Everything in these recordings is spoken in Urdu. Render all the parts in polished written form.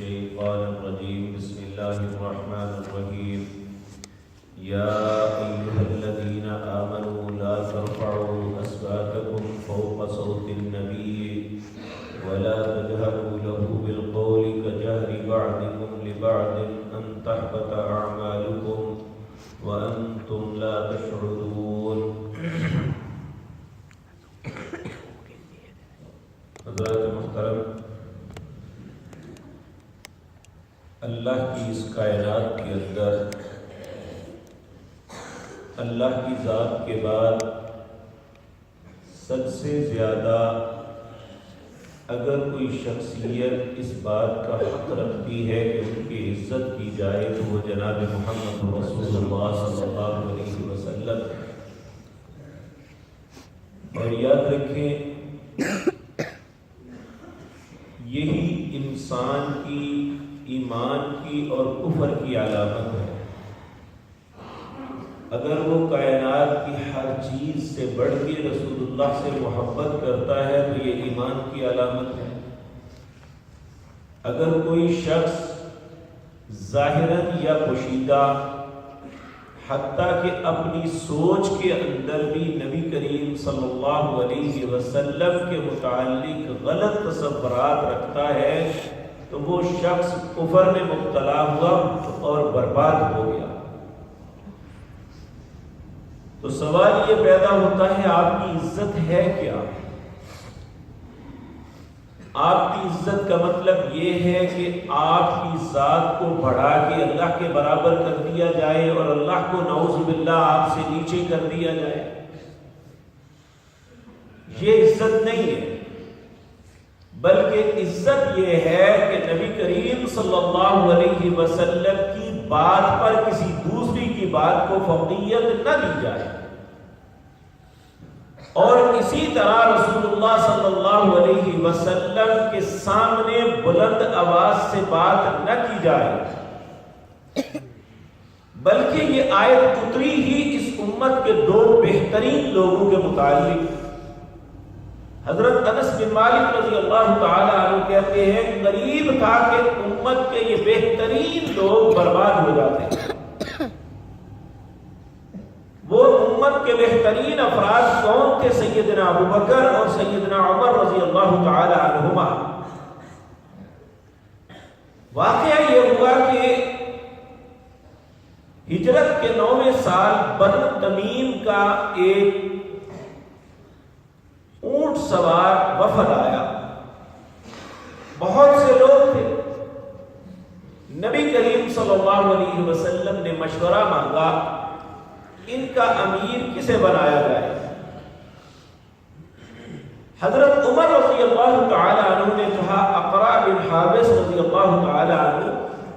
الشيطان الرجيم بسم الله الرحمن الرحيم يا أيها الذين آمنوا لا ترفعوا أصواتكم فوق صوت النبي ولا تجهروا له بالقول كجهر بعضكم لبعض أن تحبط أعمالكم وأنتم لا تشعرون. حضرات محترم، اللہ کی اس کائنات کے اندر اللہ کی ذات کے بعد سب سے زیادہ اگر کوئی شخصیت اس بات کا حق رکھتی ہے کہ ان کی عزت کی جائے تو وہ جناب محمد رسول اللہ صلی اللہ علیہ وسلم. اور یاد رکھیں یہی انسان کی ایمان کی اور کفر کی علامت ہے. اگر وہ کائنات کی ہر چیز سے بڑھ کے رسول اللہ سے محبت کرتا ہے تو یہ ایمان کی علامت ہے. اگر کوئی شخص ظاہراً یا پوشیدہ حتیٰ کہ اپنی سوچ کے اندر بھی نبی کریم صلی اللہ علیہ وسلم کے متعلق غلط تصورات رکھتا ہے تو وہ شخص کفر میں مبتلا ہوا اور برباد ہو گیا. تو سوال یہ پیدا ہوتا ہے آپ کی عزت ہے کیا؟ آپ کی عزت کا مطلب یہ ہے کہ آپ کی ذات کو بڑھا کے اللہ کے برابر کر دیا جائے اور اللہ کو نعوذ باللہ آپ سے نیچے کر دیا جائے. یہ عزت نہیں ہے، بلکہ عزت یہ ہے کہ نبی کریم صلی اللہ علیہ وسلم کی بات پر کسی دوسری کی بات کو فوقیت نہ دی جائے، اور اسی طرح رسول اللہ صلی اللہ علیہ وسلم کے سامنے بلند آواز سے بات نہ کی جائے. بلکہ یہ آیت اتری ہی اس امت کے دو بہترین لوگوں کے متعلق. حضرت انس بن مالک رضی اللہ تعالی عنہ کہتے ہیں قریب تھا کہ امت کے یہ بہترین لوگ برباد ہو جاتے ہیں. وہ امت کے بہترین افراد کون تھے؟ سیدنا ابو بکر اور سیدنا عمر رضی اللہ تعالی عنہما. واقعہ یہ ہوا کہ ہجرت کے 9ویں سال بنو تمیم کا ایک اونٹ سوار وفد آیا. بہت سے لوگ تھے. نبی کریم صلی اللہ علیہ وسلم نے مشورہ مانگا ان کا امیر کسے بنایا جائے. حضرت عمر رضی اللہ تعالی عنہ نے کہا اقرع بن حابس رضی اللہ تعالی عنہ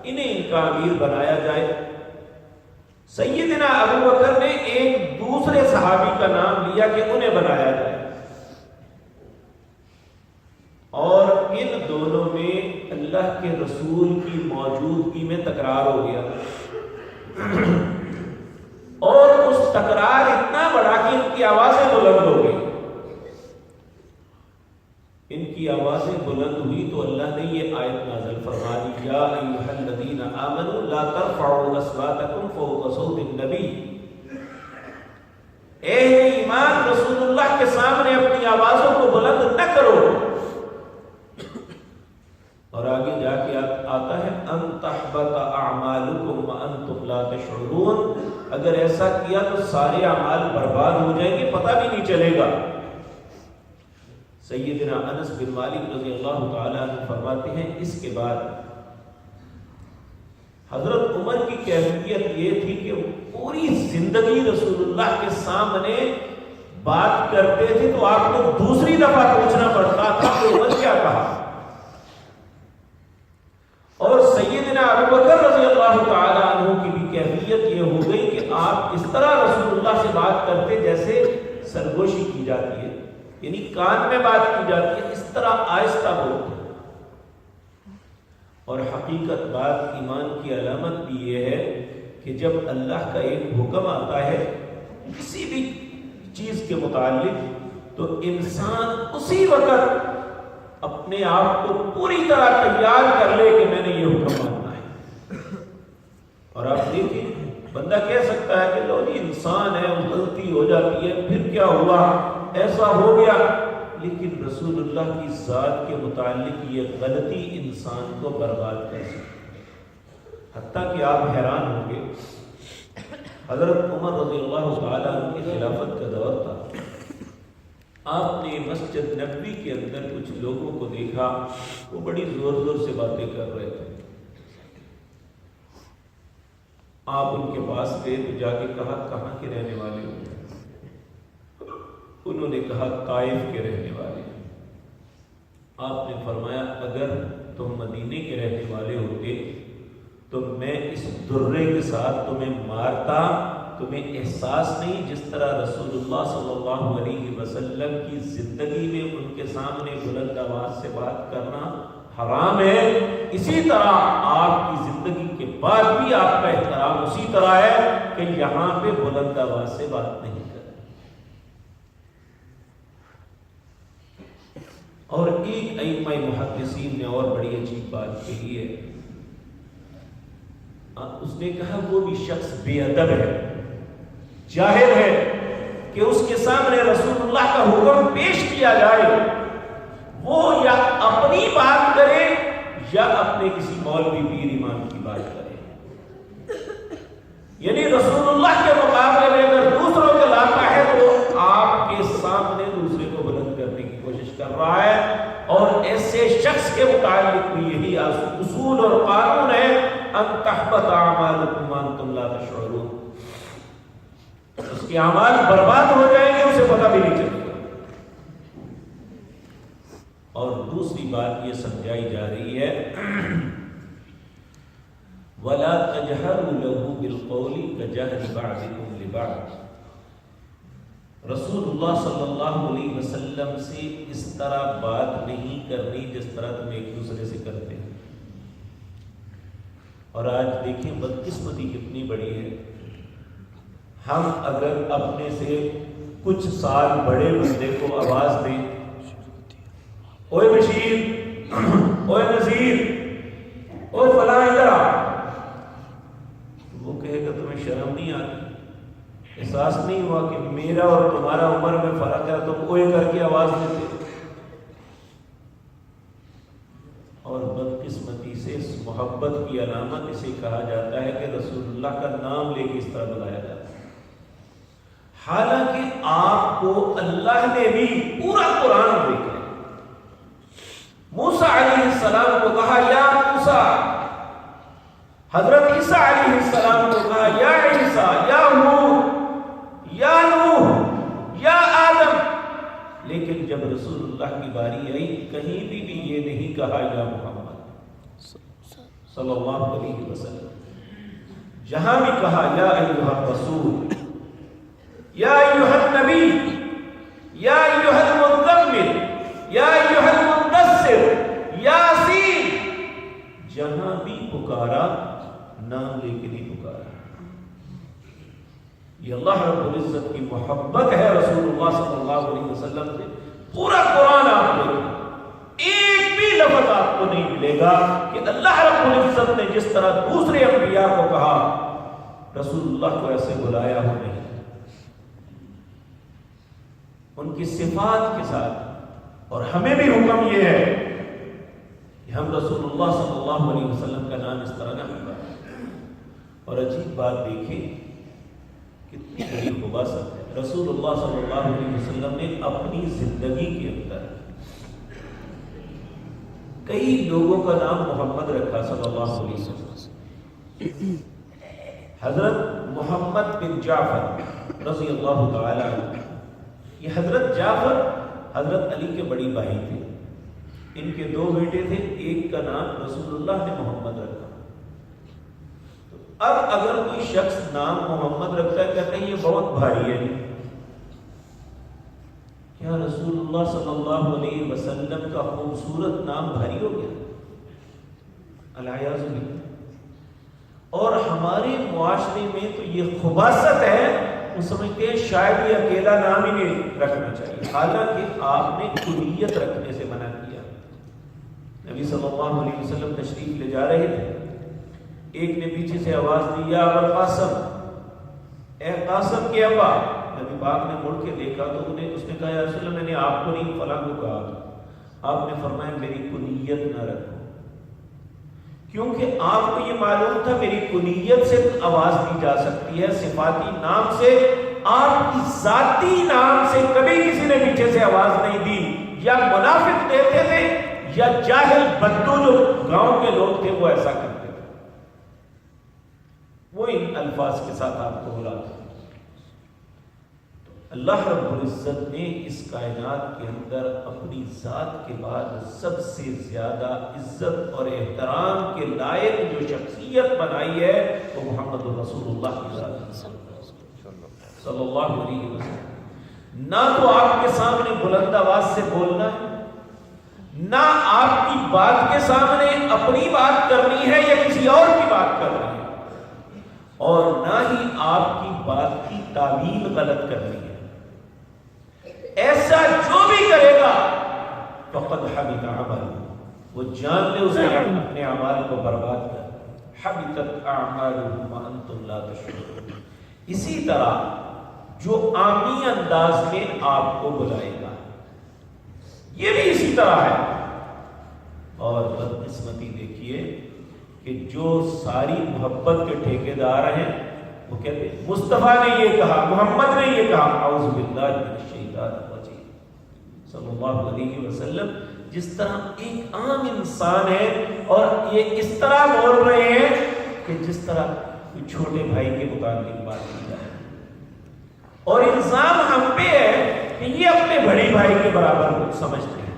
انہیں ان کا امیر بنایا جائے. سیدنا ابو بکر نے ایک دوسرے صحابی کا نام لیا کہ انہیں بنایا جائے. اور ان دونوں میں اللہ کے رسول کی موجودگی میں تکرار ہو گیا، اور اس تکرار اتنا بڑا کہ ان کی آوازیں بلند ہو گئی. ان کی آوازیں بلند ہوئی تو اللہ نے یہ آیت نازل فرما دی یا ایھا الذین آمنوا لا ترفعوا اصواتکم فوق صوت النبی. اے ایمان، رسول اللہ کے سامنے اپنی آوازوں کو بلند نہ کرو. اور آگے جا کے آتا ہے ان تحبط اعمالکم وانتم لا تشعرون. اگر ایسا کیا تو سارے اعمال برباد ہو جائیں گے، پتہ بھی نہیں چلے گا. سیدنا انس بن مالک رضی اللہ تعالی عنہ فرماتے ہیں اس کے بعد حضرت عمر کی کیفیت یہ تھی کہ پوری زندگی رسول اللہ کے سامنے بات کرتے تھے تو آپ کو دوسری دفعہ پوچھنا پڑتا تھا کہ عمر کیا کہا. اور سیدنا ابو بکر رضی اللہ تعالی عنہ کی بھی کیفیت یہ ہو گئی کہ آپ اس طرح رسول اللہ سے بات کرتے جیسے سرگوشی کی جاتی ہے، یعنی کان میں بات کی جاتی ہے، اس طرح آہستہ بولتے. اور حقیقت بات ایمان کی علامت بھی یہ ہے کہ جب اللہ کا ایک حکم آتا ہے کسی بھی چیز کے متعلق تو انسان اسی وقت اپنے آپ کو پوری طرح تیار کر لے کہ میں نے یہ ہے پھر کیا ہوا، ایسا ہو گیا. لیکن رسول اللہ کی ذات کے متعلق یہ غلطی انسان کو برباد کر سکتی. حتیٰ کہ آپ حیران ہوں گے، حضرت عمر رضی اللہ تعالیٰ عنہ کی خلافت کا دور تھا. آپ نے مسجد نبوی کے اندر کچھ لوگوں کو دیکھا، وہ بڑی زور زور سے باتیں کر رہے تھے. آپ ان کے پاس گئے تو جا کے کہا کہاں کے رہنے والے ہو؟ انہوں نے کہا طائف کے رہنے والے. آپ نے فرمایا اگر تم مدینے کے رہنے والے ہوتے تو میں اس درے کے ساتھ تمہیں مارتا. تمہیں احساس نہیں جس طرح رسول اللہ صلی اللہ علیہ وسلم کی زندگی میں ان کے سامنے بلند آواز سے بات کرنا حرام ہے، اسی طرح آپ کی زندگی کے بعد بھی آپ کا احترام اسی طرح ہے کہ یہاں پہ بلند آواز سے بات نہیں کریں. اور ایک ائمہ محدثین نے اور بڑی عجیب بات کہی ہے. اس نے کہا وہ بھی شخص بے ادب ہے، جاہل ہے کہ اس کے سامنے رسول اللہ کا حکم پیش کیا جائے، وہ یا اپنی بات کرے یا اپنے کسی مولوی پیر امام کی بات کرے. یعنی رسول اللہ کے مقابلے میں اگر دوسروں کو لاتا ہے تو آپ کے سامنے دوسرے کو بلند کرنے کی کوشش کر رہا ہے. اور ایسے شخص کے متعلق بھی یہی اصول اور قانون ہے، ان تحبط اعمالکم وانتم لا تشعرون. اس کے اعمال برباد ہو جائیں گے، اسے پتہ بھی نہیں چلے گا. اور دوسری بات یہ سمجھائی جا رہی ہے وَلَا تَجْهَرُوا لَهُ بِالْقَوْلِ كَجَهْرِ بَعْضِكُمْ لِبَعْضٍ. رسول اللہ صلی اللہ علیہ وسلم سے اس طرح بات نہیں کرنی جس طرح تم ایک دوسرے سے کرتے ہیں. اور آج دیکھیں بدقسمتی کتنی بڑی ہے. ہم اگر اپنے سے کچھ سال بڑے بندے کو آواز دیں، اوے بشیر، اوے نذیر، اوے فلاں ادھر آ، وہ کہے گا تمہیں شرم نہیں آتی؟ احساس نہیں ہوا کہ میرا اور تمہارا عمر میں فرق ہے، تم اوے کر کے آواز دیتے؟ اور بدقسمتی سے محبت کی علامت اسے کہا جاتا ہے کہ رسول اللہ کا نام لے کے اس طرح بلایا جاتا ہے. حالانکہ آپ کو اللہ نے بھی پورا قرآن دیکھا. موسیٰ علیہ السلام کو کہا یا موسیٰ، حضرت عیسیٰ علیہ السلام کو کہا یا عیسیٰ، یا ہود، یا نوح، یا آدم. لیکن جب رسول اللہ کی باری آئی کہیں بھی یہ نہیں کہا یا محمد صلی اللہ علیہ وسلم. جہاں بھی کہا یا ایھا الرسول، یا ایھا النبی، یا ایھا المزمل، یا ایھا المدثر، یاسین، جہاں بھی پکارا نام لے کے نہیں پکارا. یہ اللہ رب العزت کی محبت ہے رسول اللہ صلی اللہ علیہ وسلم سے. پورا قرآن آپ دیکھیں، ایک بھی لفظ آپ کو نہیں ملے گا کہ اللہ رب العزت نے جس طرح دوسرے انبیاء کو کہا رسول اللہ کو ایسے بلایا ہو نہیں. ان کی صفات کے ساتھ. اور ہمیں بھی حکم یہ ہے کہ ہم رسول اللہ صلی اللہ علیہ وسلم کا نام اس طرح نہ پکاریں. اور عجیب بات دیکھیں کتنی بڑی خباثت ہے. رسول اللہ صلی اللہ علیہ وسلم نے اپنی زندگی کے اندر کئی لوگوں کا نام محمد رکھا صلی اللہ علیہ وسلم. حضرت محمد بن جعفر رضی اللہ تعالی عنہ، یہ حضرت جعفر حضرت علی کے بڑی بھائی تھے. ان کے دو بیٹے تھے، ایک کا نام رسول اللہ نے محمد رکھا. اب اگر کوئی شخص نام محمد رکھتا ہے کہتے ہیں یہ بہت بھاری ہے. کیا رسول اللہ صلی اللہ علیہ وسلم کا خوبصورت نام بھاری ہو گیا؟ الیاذ باللہ. اور ہمارے معاشرے میں تو یہ خباثت ہے، وہ سمجھتے ہیں شاید یہ اکیلا نام ہی نہیں رکھنا چاہیے، حالانکہ آپ نے کلیت رکھنے سے منع کیا. نبی صلی اللہ علیہ وسلم تشریف لے جا رہے تھے، ایک نے پیچھے سے آواز دی یا ابا القاسم، اے قاسم کے ابا. نبی پاک نے مڑ کے دیکھا تو اس نے کہا یا رسول اللہ میں نے آپ کو نہیں فلاں کو کہا تھا۔ آپ نے فرمایا میری کنیت نہ رکھو، کیونکہ آپ کو یہ معلوم تھا میری کنیت سے آواز دی جا سکتی ہے، صفاتی نام سے، آپ کی ذاتی نام سے کبھی کسی نے پیچھے سے آواز نہیں دی۔ یا منافق دیتے تھے یا جاہل بدو جو گاؤں کے لوگ تھے وہ ایسا کرتے تھے، وہ ان الفاظ کے ساتھ آپ کو بلاتے تھے۔ اللہ رب العزت نے اس کائنات کے اندر اپنی ذات کے بعد سب سے زیادہ عزت اور احترام کے لائق جو شخصیت بنائی ہے وہ محمد رسول اللہ کی ذات صلی اللہ علیہ وسلم۔ نہ تو آپ کے سامنے بلند آواز سے بولنا ہے، نہ آپ کی بات کے سامنے اپنی بات کرنی ہے یا کسی اور کی بات کرنی ہے، اور نہ ہی آپ کی بات کی تعویل غلط کرنی ہے۔ ایسا جو بھی کرے گا فقد حبط عمله، وہ جان لے اس نے اپنے اعمال کو برباد کر، حبطت اعمالهم وانتم لا تشعرون۔ اسی طرح جو عامی انداز میں آپ کو بلائے گا یہ بھی اسی طرح ہے۔ اور بدقسمتی دیکھیے کہ جو ساری محبت کے ٹھیکیدار ہیں وہ کہتے ہیں مصطفیٰ نے یہ کہا، محمد نے یہ کہا، اعوذ باللہ من الشیطان الرجیم صلی اللہ علیہ وسلم۔ جس طرح ایک عام انسان ہے اور یہ اس طرح بول رہے ہیں کہ جس طرح کوئی چھوٹے بھائی کے متعلق بات کی جائے، اور الزام ہم پہ ہے کہ یہ اپنے بڑے بھائی کے برابر سمجھتے ہیں۔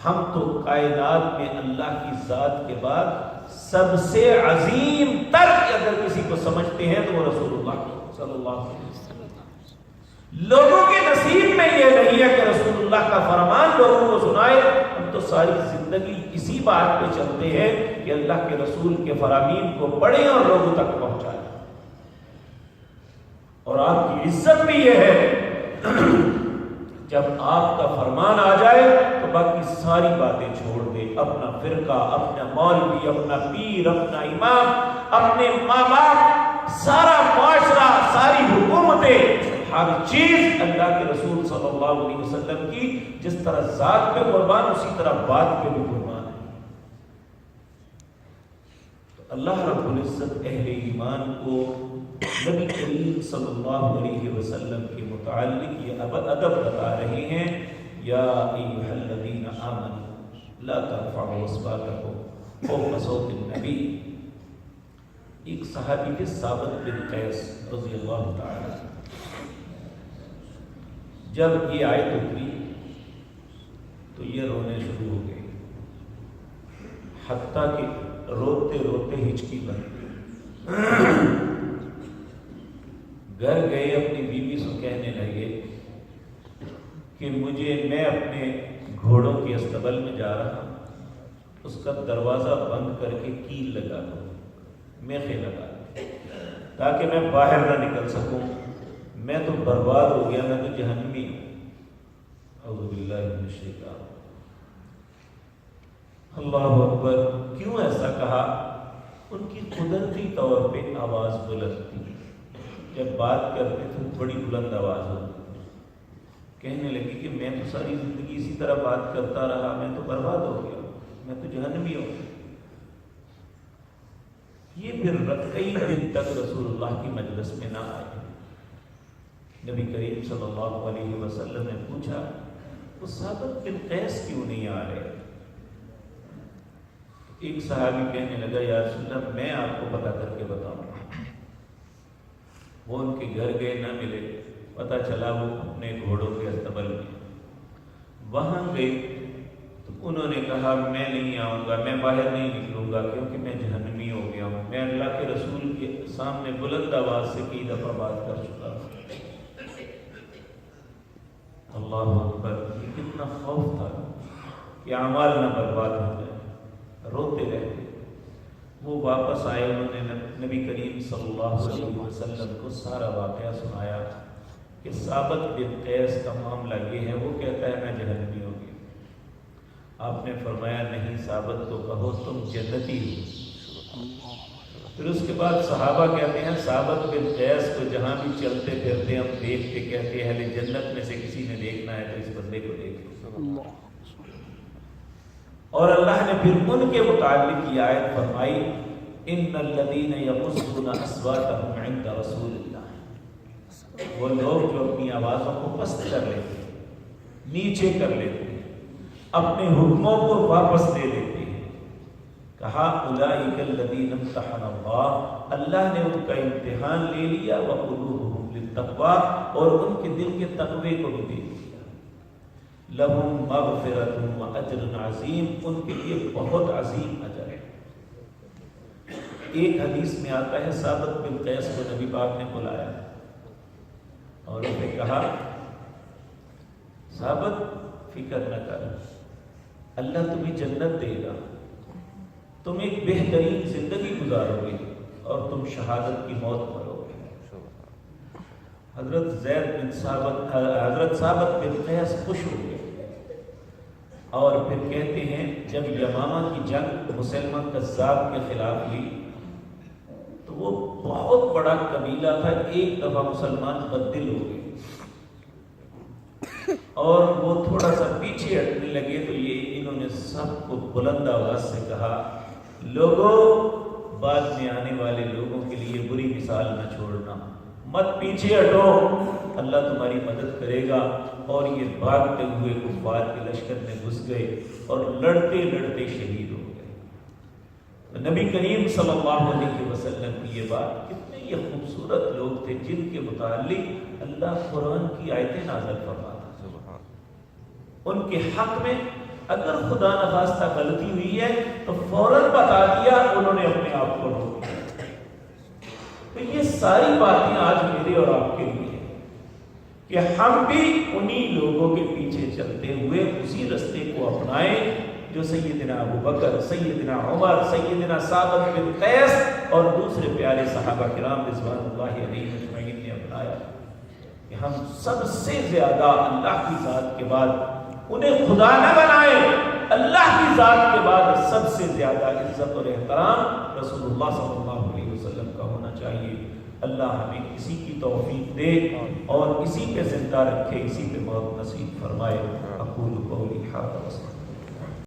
ہم تو کائنات میں اللہ کی ذات کے بعد سب سے عظیم تر اگر کسی کو سمجھتے ہیں تو وہ رسول اللہ صلی اللہ علیہ وسلم۔ لوگوں کے نصیب میں یہ نہیں ہے کہ رسول اللہ کا فرمان لوگوں کو سنائے، ہم تو ساری زندگی اسی بات پہ چلتے ہیں کہ اللہ کے رسول کے فرامین کو پڑھیں اور لوگوں تک پہنچائیں۔ اور آپ کی عزت بھی یہ ہے جب آپ کا فرمان آ جائے تو باقی ساری باتیں چھوڑ دے، اپنا فرقہ، اپنا مولوی، اپنا پیر، اپنا امام، اپنے ماں باپ، سارا معاشرہ، ساری حکومتیں، ہر چیز اللہ کے رسول صلی اللہ علیہ وسلم کی جس طرح ذات پہ قربان اسی طرح بات پہ بھی قربان ہے۔ تو اللہ رب العزت اہل ایمان کو نبی کریم صلی اللہ علیہ وسلم کے متعلق یہ ادب بتا رہے ہیں، یا ایھا الذین آمنوا لا ترفعوا اصواتکم فوق صوت النبی۔ ایک صحابی کے ثابت بن قیس رضی اللہ تعالی جب یہ آیت اتری تو یہ رونے شروع ہو گئے، حتیٰ کہ روتے روتے ہچکی بن گئی۔ گھر گئے اپنی بیوی سے کہنے لگے کہ میں اپنے گھوڑوں کے استبل میں جا رہا ہوں، اس کا دروازہ بند کر کے کیل لگا دو، میخے لگا دو تاکہ میں باہر نہ نکل سکوں، میں تو برباد ہو گیا، میں تو جہنمی ہوں۔ اعوذ باللہ من الشیطان۔ اللہ اکبر۔ کیوں ایسا کہا؟ ان کی قدرتی طور پہ آواز بلند تھی، جب بات کرتے تو بڑی بلند آواز ہوتی، کہنے لگی کہ میں تو ساری زندگی اسی طرح بات کرتا رہا، میں تو برباد ہو گیا، میں تو جہنمی ہوں۔ یہ پھر کئی دن تک رسول اللہ کی مجلس میں نہ آئے۔ نبی کریم صلی اللہ علیہ وسلم نے پوچھا وہ ثابت بن قیس کیوں نہیں آ رہے؟ ایک صحابی کہنے لگا یا رسول اللہ میں آپ کو پتہ کر کے بتاؤں گا۔ وہ ان کے گھر گئے، نہ ملے، پتہ چلا وہ اپنے گھوڑوں کے استبل میں۔ وہاں گئے تو انہوں نے کہا میں نہیں آؤں گا، میں باہر نہیں نکلوں گا کیونکہ میں جہنمی ہو گیا ہوں، میں اللہ کے رسول کے سامنے بلند آواز سے کئی دفعہ بات کر چکا ہوں۔ اللہ اکبر۔ یہ کتنا خوف تھا کہ اعمال نہ برباد ہو جائے، روتے رہتے۔ وہ واپس آئے، انہوں نے نبی کریم صلی اللہ علیہ وسلم کو سارا واقعہ سنایا کہ ثابت بن قیس کا معاملہ یہ ہے، وہ کہتا ہے میں جہنمی ہو گیا۔ آپ نے فرمایا نہیں، ثابت کو کہو تم جنتی ہو۔ پھر اس کے بعد صحابہ کہتے ہیں ثابت بن قیس کو جہاں بھی چلتے پھرتے ہم دیکھ کے کہتے ہیں اہل جنت میں سے کسی نے دیکھنا ہے تو اس بندے کو دیکھو. اور اللہ نے پھر ان کے متعلق یہ آیت فرمائی ان الذین یغضون اصواتهم عند رسول اللہ. وہ لوگ جو اپنی آوازوں کو پست کر لیتے ہیں، نیچے کر لیتے ہیں، اپنے حکموں کو واپس لے لیتے ہیں. کہا اولئک الذین امتحن اللہ، اللہ نے ان کا امتحان لے لیا، وقلوبهم للتقوی، اور ان کے دل کے تقوی کو بھی دے دیا. لہم مغفرۃ واجر عظیم، ان کے لیے بہت عظیم اجر ہے. ایک حدیث میں آتا ہے ثابت بن قیس کو نبی پاک نے بلایا اور انہوں نے کہا ثابت فکر نہ کر، اللہ تمہیں جنت دے گا، تم ایک بہترین زندگی گزارو گے اور تم شہادت کی موت مرو گے. حضرت ثابت بن قیس خوش ہو گئے اور پھر کہتے ہیں جب یمامہ کی جنگ مسلمہ کذاب کے خلاف ہوئی تو وہ بہت بڑا قبیلہ تھا، ایک دفعہ مسلمان بدل ہو گئے اور وہ تھوڑا سا پیچھے ہٹنے لگے تو یہ انہوں نے سب کو بلند آواز سے کہا لوگوں بعد میں آنے والے لوگوں کے لیے بری مثال نہ چھوڑنا، مت پیچھے ہٹو، اللہ تمہاری مدد کرے گا. اور یہ بھاگتے ہوئے کفار کے لشکر میں گھس گئے اور لڑتے لڑتے شہید ہو گئے. نبی کریم صلی اللہ علیہ وسلم کی یہ بات، کتنے یہ خوبصورت لوگ تھے جن کے متعلق اللہ قرآن کی آیتیں نازل فرماتا. ان کے حق میں اگر خدا نخواستہ غلطی ہوئی ہے تو فوراً بتا دیا، انہوں نے اپنے آپ کو روک دیا. تو یہ ساری باتیں آج میرے اور آپ کے لیے کہ ہم بھی انہی لوگوں کے پیچھے چلتے ہوئے اسی رستے کو اپنائیں جو سیدنا ابو بکر، سیدنا عمر، سیدنا ثابت بن قیس اور دوسرے پیارے صحابہ کرام رضوان اللہ علیہ اجمعین نے اپنایا. کہ ہم سب سے زیادہ اللہ کی ذات کے بعد انہیں خدا نہ بنائیں، اللہ کی ذات کے بعد سب سے زیادہ عزت اور احترام رسول اللہ صلی اللہ علیہ وسلم کا ہونا چاہیے. اللہ ہمیں اسی کی توفیق دے اور اسی پہ زندہ رکھے، اسی پہ موت نصیب فرمائے. اقول قولی ھذا